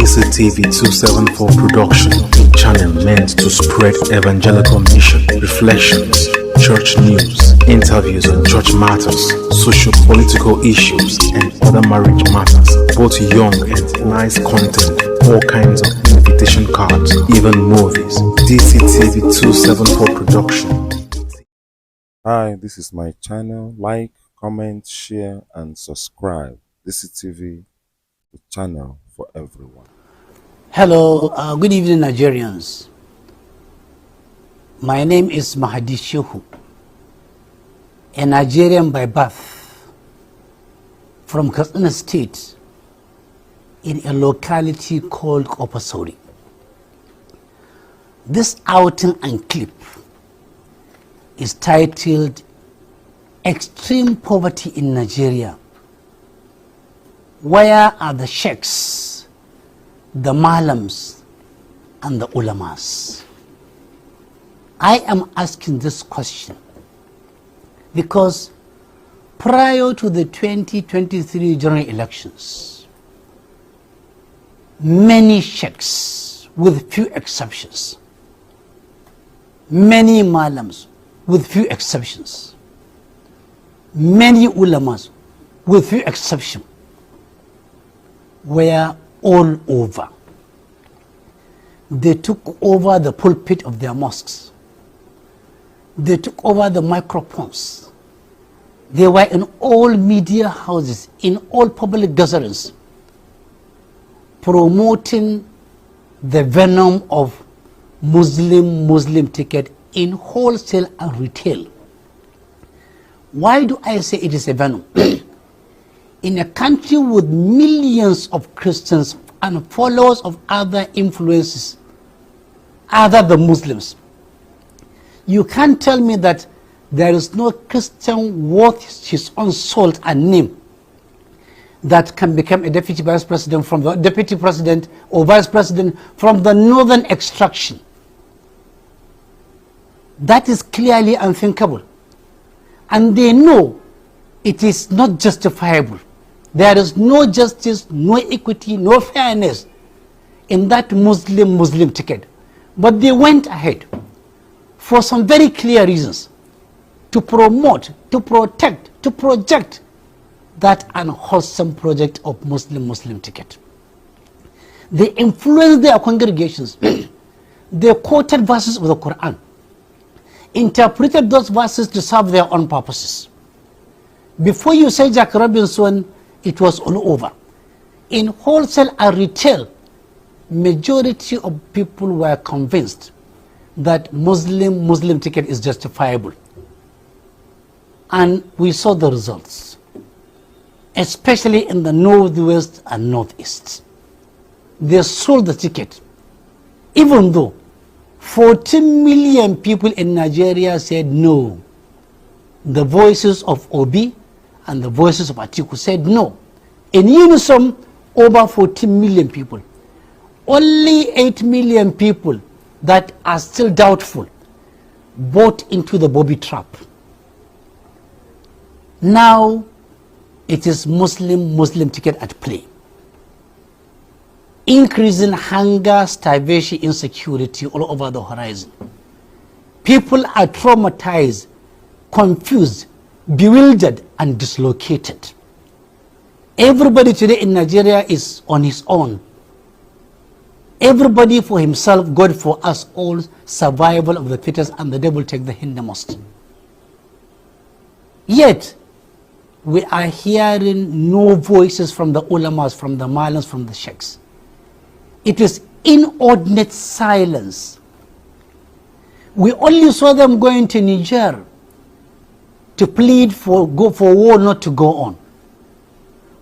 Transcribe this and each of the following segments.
DCTV 274 production, a channel meant to spread evangelical mission, reflections, church news, interviews on church matters, socio-political issues, and other marriage matters, both young and nice content, all kinds of invitation cards, even movies. DCTV 274 production. Hi, this is my channel. Like, comment, share, and subscribe. DCTV, the channel for everyone. Hello, good evening, Nigerians. My name is Mahdi Shehu, a Nigerian by birth, from Kaduna States, in a locality called Opasori. This outing and clip is titled Extreme Poverty in Nigeria. Where are the sheikhs, the malams, and the ulamas? I am asking this question because prior to the 2023 general elections, many sheikhs, with few exceptions, many malams, with few exceptions, many ulamas, with few exceptions, were all over. They took over the pulpit of their mosques. They took over the microphones. They were in all media houses, in all public gatherings, promoting the venom of Muslim ticket in wholesale and retail. Why do I say it is a venom? In a country with millions of Christians and followers of other influences other than Muslims, you can't tell me that there is no Christian worth his own salt and name that can become a deputy vice president from the deputy president or vice president from the northern extraction. That is clearly unthinkable. And they know it is not justifiable. There is no justice, no equity, no fairness in that Muslim ticket. But they went ahead for some very clear reasons to promote, to protect, to project that unwholesome project of Muslim ticket. They influenced their congregations. They quoted verses of the Quran, interpreted those verses to serve their own purposes. Before you say Jack Robinson, it was all over. In wholesale and retail, majority of people were convinced that Muslim ticket is justifiable. And we saw the results, especially in the northwest and northeast. They sold the ticket, even though 14 million people in Nigeria said no. The voices of Obi and the voices of Atiku said no. In unison, over 14 million people. Only 8 million people that are still doubtful bought into the Bobby trap. Now it is Muslim ticket at play. Increasing hunger, starvation, insecurity all over the horizon. People are traumatized, confused, bewildered, and dislocated. Everybody today in Nigeria is on his own. Everybody for himself, God for us all, survival of the fittest, and the devil take the hindermost. Yet, we are hearing no voices from the ulamas, from the malams, from the sheikhs. It is inordinate silence. We only saw them going to Niger to plead for war not to go on.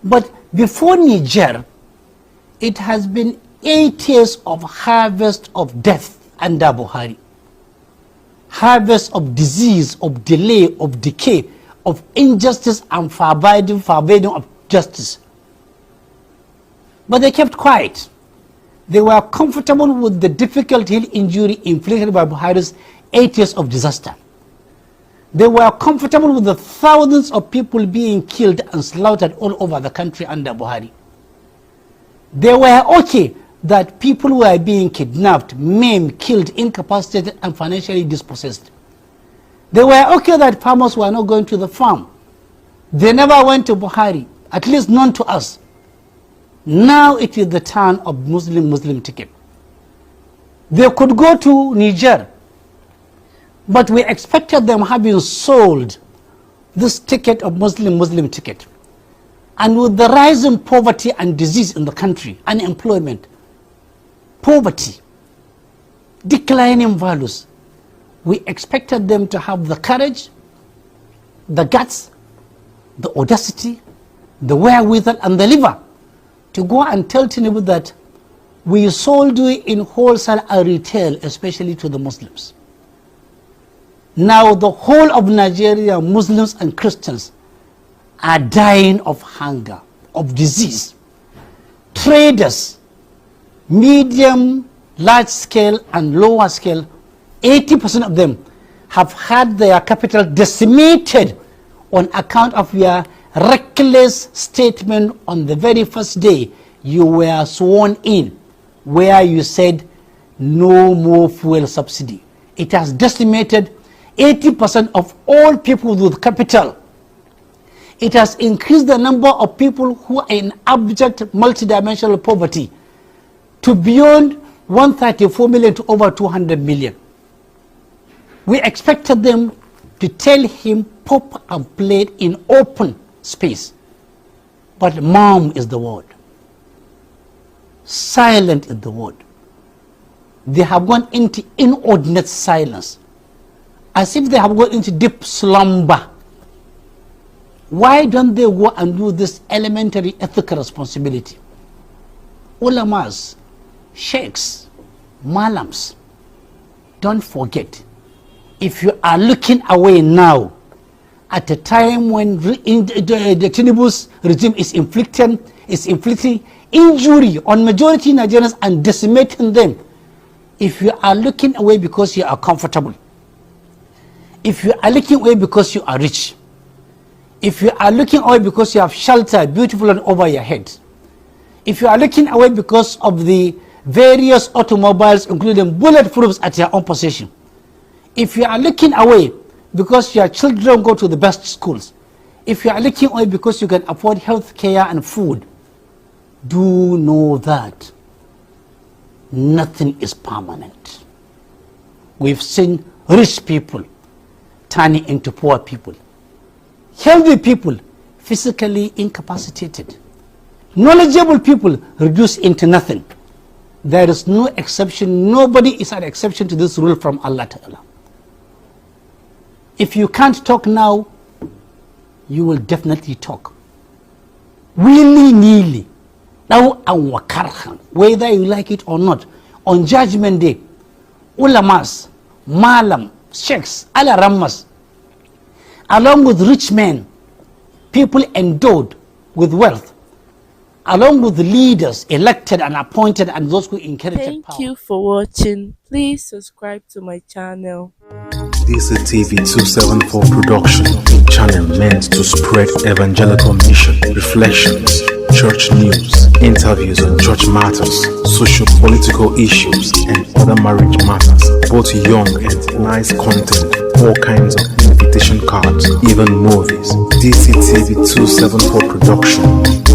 But before Niger, it has been 8 years of harvest of death under Buhari. Harvest of disease, of delay, of decay, of injustice and forbidding of justice. But they kept quiet. They were comfortable with the difficult heal injury inflicted by Buhari's 8 years of disaster. They were comfortable with the thousands of people being killed and slaughtered all over the country under Buhari. They were okay that people were being kidnapped, maimed, killed, incapacitated, and financially dispossessed. They were okay that farmers were not going to the farm. They never went to Buhari, at least none to us. Now it is the turn of Muslim ticket. They could go to Niger, but we expected them having sold this ticket of Muslim ticket. And with the rise in poverty and disease in the country, unemployment, poverty, declining values, we expected them to have the courage, the guts, the audacity, the wherewithal, and the liver to go and tell Tinubu that we sold you in wholesale and retail, especially to the Muslims. Now the whole of Nigeria, Muslims and Christians, are dying of hunger, of disease. Traders, medium, large scale and lower scale, 80% of them have had their capital decimated on account of your reckless statement on the very first day you were sworn in, where you said no more fuel subsidy. It has decimated 80% of all people with capital. It has increased the number of people who are in abject multidimensional poverty to beyond 134 million to over 200 million. We expected them to tell him pop and play in open space. But mum is the word. Silent is the word. They have gone into inordinate silence, as if they have gone into deep slumber. Why don't they go and do this elementary ethical responsibility? Ulamas, sheikhs, malams, don't forget, if you are looking away now, at a time when the Tinubu's regime is inflicting injury on majority Nigerians and decimating them, if you are looking away because you are comfortable, if you are looking away because you are rich, if you are looking away because you have shelter beautiful and over your head, if you are looking away because of the various automobiles including bulletproofs at your own possession, if you are looking away because your children go to the best schools, if you are looking away because you can afford health care and food, do know that nothing is permanent. We've seen rich people turning into poor people, healthy people physically incapacitated, knowledgeable people reduced into nothing. There is no exception. Nobody is an exception to this rule from Allah Ta'ala. If you can't talk now, you will definitely talk. Willy-nilly, now and wakarhan, whether you like it or not, on Judgment Day, ulamas, malam, sheikhs, alarammas, along with rich men, people endowed with wealth, along with the leaders elected and appointed and those who inherited power. Thank you for watching. Please subscribe to my channel. This is TV 274 production, a channel meant to spread evangelical mission, reflections, church news, interviews on church matters, socio-political issues, and other marriage matters, both young and nice content, all kinds of invitation cards, even movies. This is TV 274 production.